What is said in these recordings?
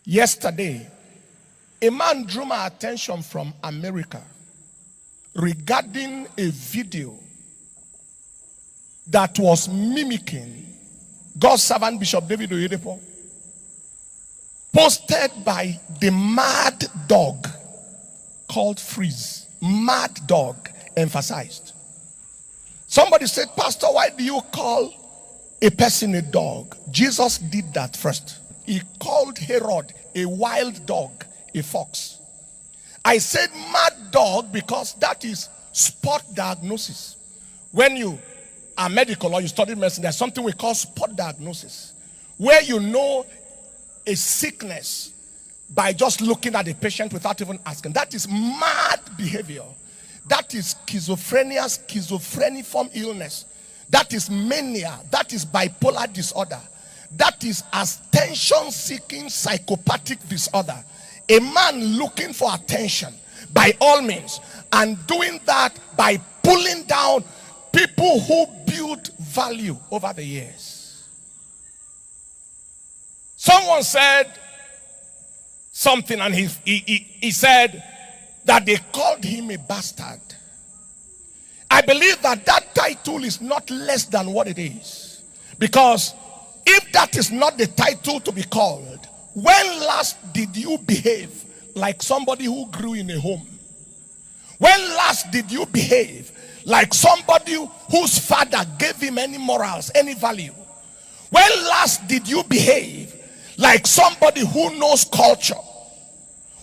Yesterday, a man drew my attention from America regarding a video that was mimicking God's servant Bishop David Oyedepo, posted by the mad dog called Freeze. Mad dog, emphasized. Somebody said, Pastor, why do you call a person a dog? Jesus did that first. He called Herod a wild dog, a fox. I said mad dog because that is spot diagnosis. When you are medical or you study medicine, there's something we call spot diagnosis, where you know a sickness by just looking at the patient without even asking. That is mad behavior. That is schizophrenia, schizophreniform illness. That is mania. That is bipolar disorder. That is attention-seeking psychopathic disorder. A man looking for attention by all means, and doing that by pulling down people who built value over the years. Someone said something, and he said that they called him a bastard. I believe that that title is not less than what it is, because if that is not the title to be called, when last did you behave like somebody who grew in a home? When last did you behave like somebody whose father gave him any morals, any value? When last did you behave like somebody who knows culture?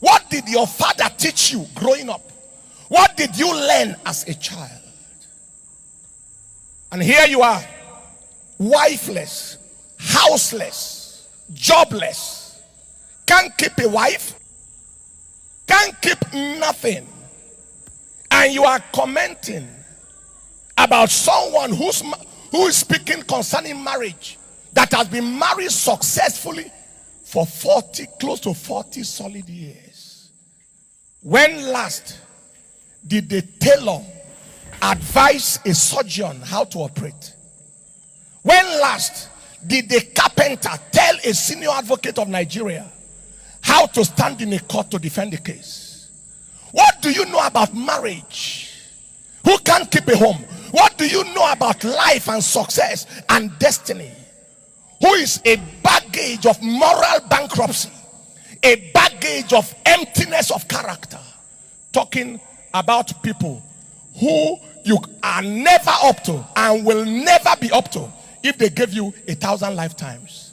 What did your father teach you growing up? What did you learn as a child? And here you are, wifeless, houseless, jobless, can't keep a wife, can't keep nothing, and you are commenting about someone who is speaking concerning marriage, that has been married successfully for close to 40 solid years. When last did the tailor advise a surgeon how to operate? When last did the carpenter tell a senior advocate of Nigeria how to stand in a court to defend the case? What do you know about marriage? Who can't keep a home? What do you know about life and success and destiny? Who is a baggage of moral bankruptcy, a baggage of emptiness of character? Talking about people who you are never up to and will never be up to if they gave you 1,000 lifetimes.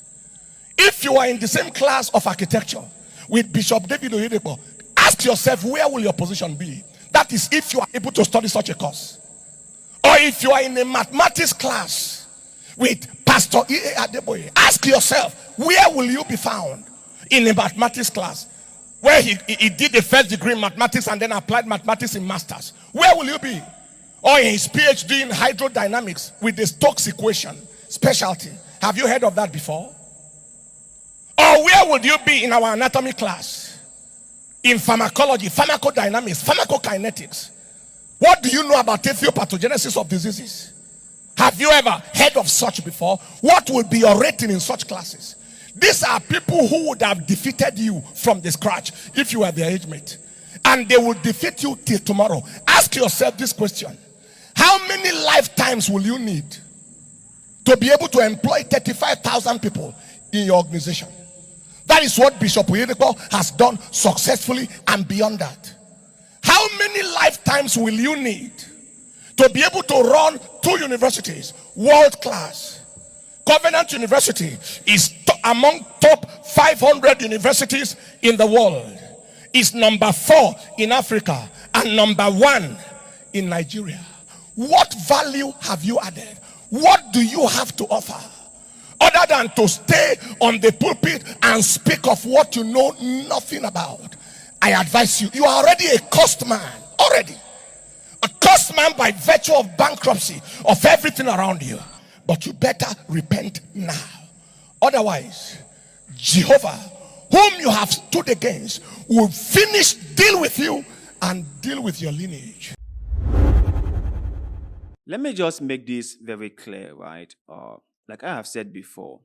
If you are in the same class of architecture with Bishop David Oyedepo, ask yourself, where will your position be? That is, if you are able to study such a course. Or if you are in a mathematics class with Pastor E.A. Adeboye, ask yourself, where will you be found in a mathematics class where he did the first degree in mathematics and then applied mathematics in masters? Where will you be? Or in his PhD in hydrodynamics with the Stokes equation specialty. Have you heard of that before? Or where would you be in our anatomy class? In pharmacology, pharmacodynamics, pharmacokinetics. What do you know about etiopathogenesis of diseases? Have you ever heard of such before? What would be your rating in such classes? These are people who would have defeated you from the scratch if you were their age mate. And they will defeat you till tomorrow. Ask yourself this question. How many lifetimes will you need to be able to employ 35,000 people in your organization? That is what Bishop Oyedepo has done successfully and beyond that. How many lifetimes will you need to be able to run 2 universities, world class? Covenant University is among top 500 universities in the world. It's number 4 in Africa and number 1 in Nigeria. What value have you added? What do you have to offer? Other than to stay on the pulpit and speak of what you know nothing about. I advise you, you are already a cursed man. Already. A cursed man by virtue of bankruptcy of everything around you. But you better repent now. Otherwise, Jehovah, whom you have stood against, will deal with you and deal with your lineage. Let me just make this very clear, right? Like I have said before,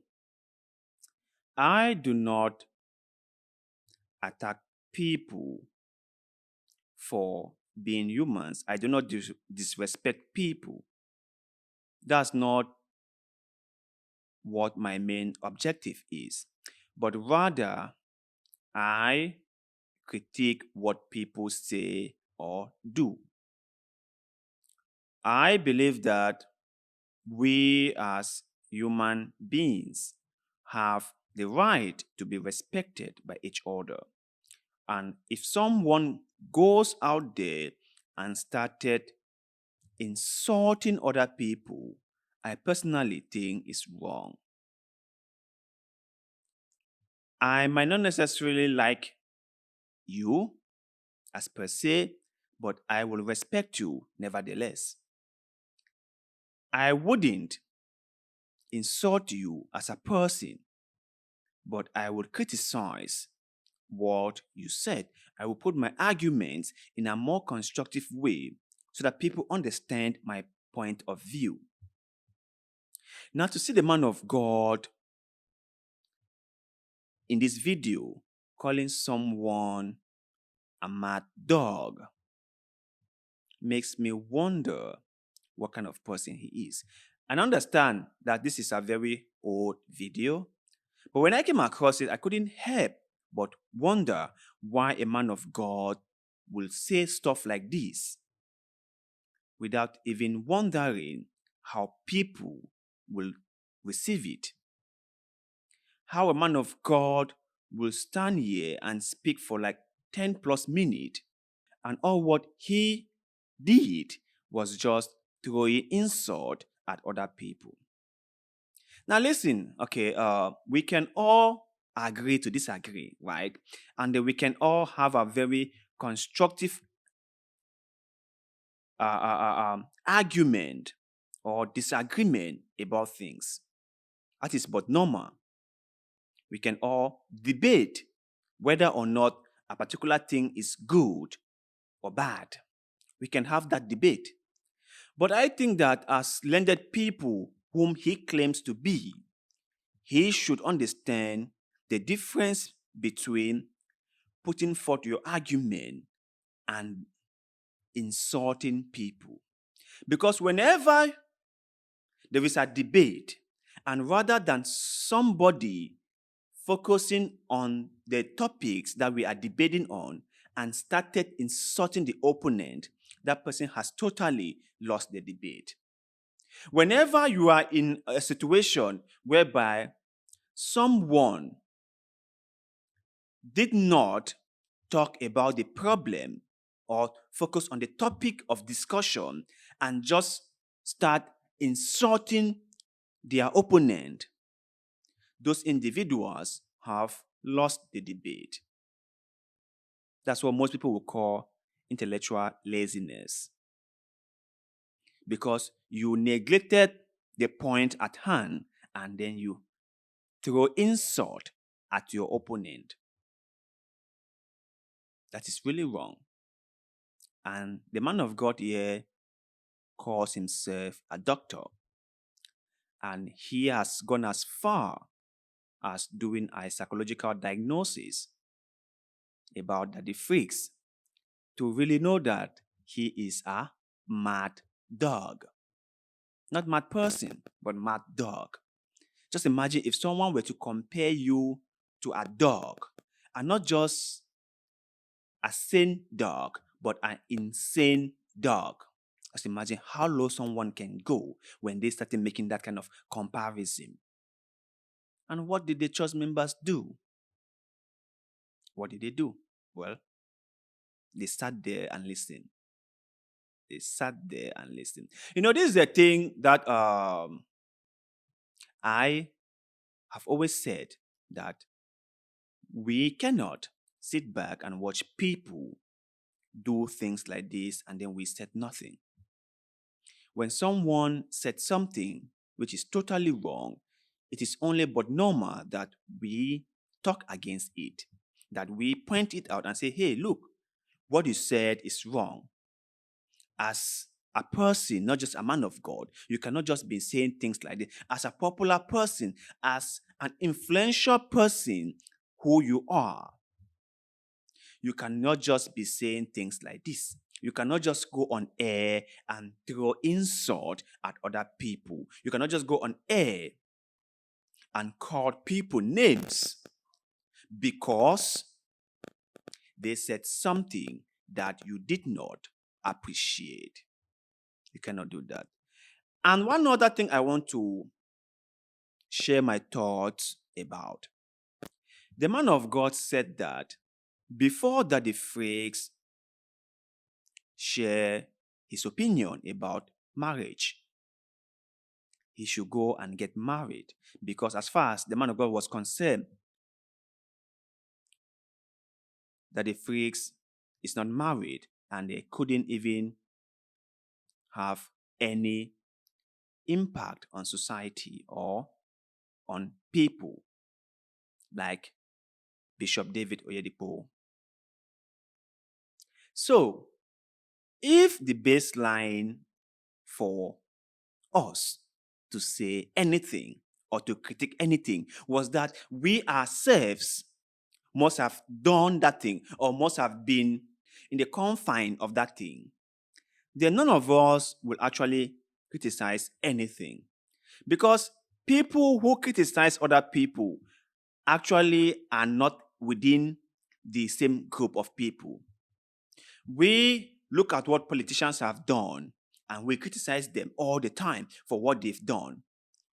I do not attack people for being humans. I do not disrespect people. That's not what my main objective is. But rather, I critique what people say or do. I believe that we as human beings have the right to be respected by each other. And if someone goes out there and started insulting other people, I personally think is wrong. I might not necessarily like you as per se, but I will respect you nevertheless. I wouldn't insult you as a person, but I would criticize what you said. I will put my arguments in a more constructive way so that people understand my point of view. Now, to see the man of God in this video calling someone a mad dog makes me wonder what kind of person he is. And understand that this is a very old video, but when I came across it, I couldn't help but wonder why a man of God will say stuff like this without even wondering how people will receive it. How a man of God will stand here and speak for like 10 plus minutes, and all what he did was just throwing insult at other people. Now listen, okay, we can all agree to disagree, right? And then we can all have a very constructive argument or disagreement about things. That is but normal. We can all debate whether or not a particular thing is good or bad. We can have that debate. But I think that as landed people whom he claims to be, he should understand the difference between putting forth your argument and insulting people. Because whenever there is a debate, and rather than somebody focusing on the topics that we are debating on and started insulting the opponent, that person has totally lost the debate. Whenever you are in a situation whereby someone did not talk about the problem or focus on the topic of discussion and just start insulting their opponent, those individuals have lost the debate. That's what most people will call intellectual laziness. Because you neglected the point at hand and then you throw insult at your opponent. That is really wrong. And the man of God here calls himself a doctor. And he has gone as far as doing a psychological diagnosis about the freaks to really know that he is a mad dog. Not mad person, but mad dog. Just imagine if someone were to compare you to a dog, and not just a sane dog, but an insane dog. Just imagine how low someone can go when they started making that kind of comparison. And what did the church members do? What did they do? Well, they sat there and listened. They sat there and listened. You know, this is the thing that I have always said, that we cannot sit back and watch people do things like this and then we said nothing. When someone said something which is totally wrong, it is only but normal that we talk against it, that we point it out and say, hey, look, what you said is wrong. As a person, not just a man of God, you cannot just be saying things like this. As a popular person, as an influential person who you are, you cannot just be saying things like this. You cannot just go on air and throw insult at other people. You cannot just go on air and call people names because they said something that you did not appreciate. You cannot do that. And one other thing I want to share my thoughts about. The man of God said that before Daddy Frakes share his opinion about marriage, he should go and get married. Because as far as the man of God was concerned, Daddy Frakes is not married and they couldn't even have any impact on society or on people like Bishop David Oyedepo. So, if the baseline for us to say anything or to critique anything was that we ourselves must have done that thing or must have been in the confine of that thing, then none of us will actually criticize anything. Because people who criticize other people actually are not within the same group of people. We look at what politicians have done and we criticize them all the time for what they've done.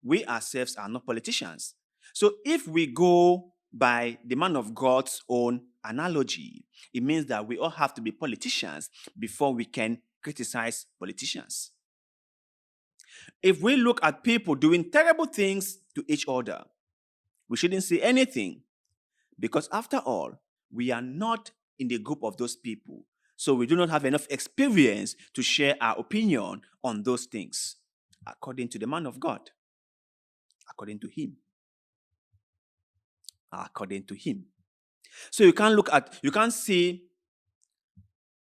We ourselves are not politicians. So if we go by the man of God's own analogy, it means that we all have to be politicians before we can criticize politicians. If we look at people doing terrible things to each other, we shouldn't say anything because after all, we are not in the group of those people. So we do not have enough experience to share our opinion on those things, according to the man of God, according to him. According to him. So you can't see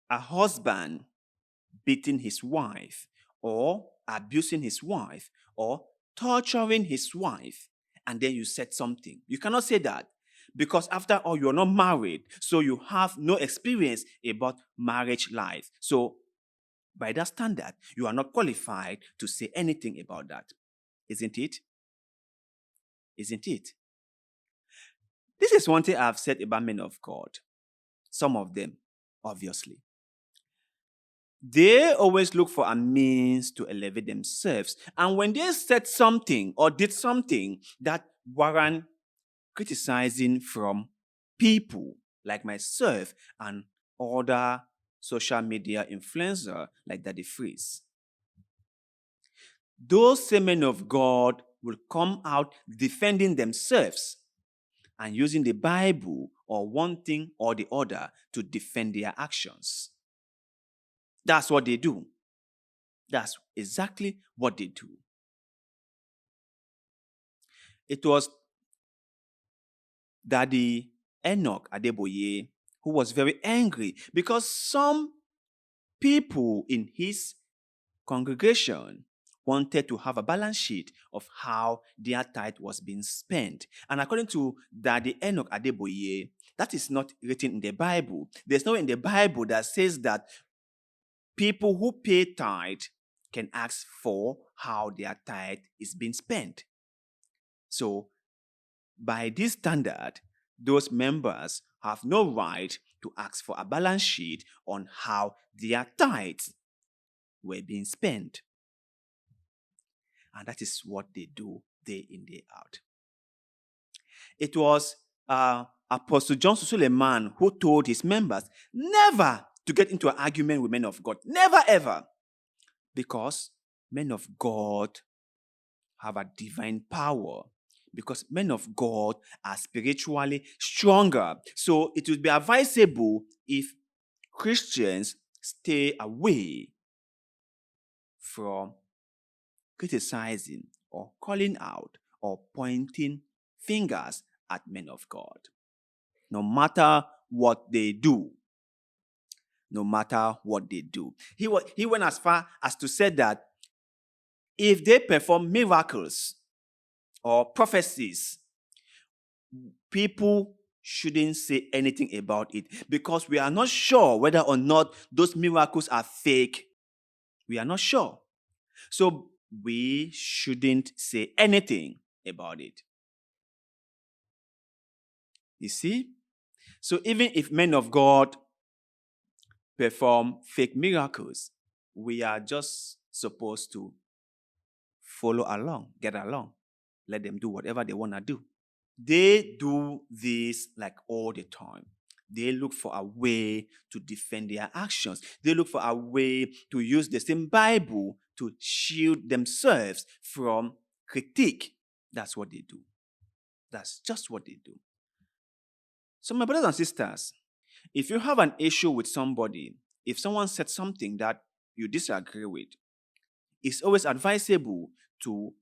a husband beating his wife or abusing his wife or torturing his wife and then you said something. You cannot say that because after all, you're not married, so you have no experience about marriage life. So by that standard, you are not qualified to say anything about that. Isn't it? Isn't it? This is one thing I've said about men of God. Some of them, obviously. They always look for a means to elevate themselves. And when they said something or did something that warrant criticizing from people like myself and other social media influencers like Daddy Freeze, those same men of God will come out defending themselves and using the Bible or one thing or the other to defend their actions. That's what they do. That's exactly what they do. It was Daddy Enoch Adeboye who was very angry because some people in his congregation wanted to have a balance sheet of how their tithe was being spent. And according to Daddy Enoch Adeboye, that is not written in the Bible. There's nowhere in the Bible that says that people who pay tithe can ask for how their tithe is being spent. So, by this standard, those members have no right to ask for a balance sheet on how their tithes were being spent. And that is what they do day in, day out. It was Apostle John Suleiman who told his members never to get into an argument with men of God. Never, ever. Because men of God have a divine power. Because men of God are spiritually stronger. So it would be advisable if Christians stay away from criticizing or calling out or pointing fingers at men of God. No matter what they do. No matter what they do. He went as far as to say that if they perform miracles or prophecies, people shouldn't say anything about it because we are not sure whether or not those miracles are fake. We are not sure. So we shouldn't say anything about it. You see? So even if men of God perform fake miracles, we are just supposed to follow along, get along, let them do whatever they want to do. They do this like all the time. They look for a way to defend their actions. They look for a way to use the same Bible to shield themselves from critique. That's what they do. That's just what they do. So, my brothers and sisters, if you have an issue with somebody, if someone said something that you disagree with, it's always advisable to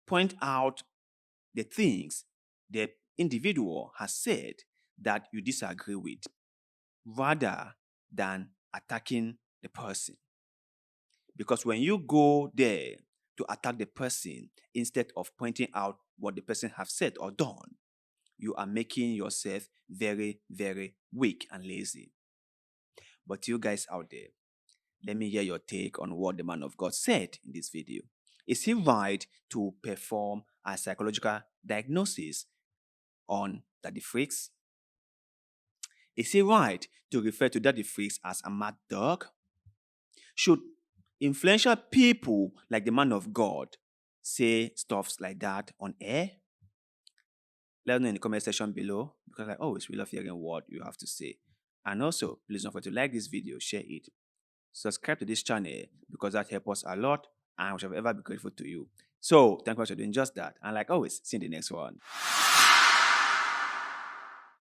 point out the things the individual has said that you disagree with, rather than attacking the person. Because when you go there to attack the person instead of pointing out what the person has said or done, you are making yourself very, very weak and lazy. But you guys out there, let me hear your take on what the man of God said in this video. Is he right to perform a psychological diagnosis on Daddy Freaks? Is he right to refer to Daddy Freaks as a mad dog? Should influential people like the man of God say stuffs like that on air? Let us know in the comment section below, because I always love hearing what you have to say. And also, please don't forget to like this video, share it, subscribe to this channel, because that helps us a lot and we shall ever be grateful to you. So, thank you for doing just that. And like always, see you in the next one.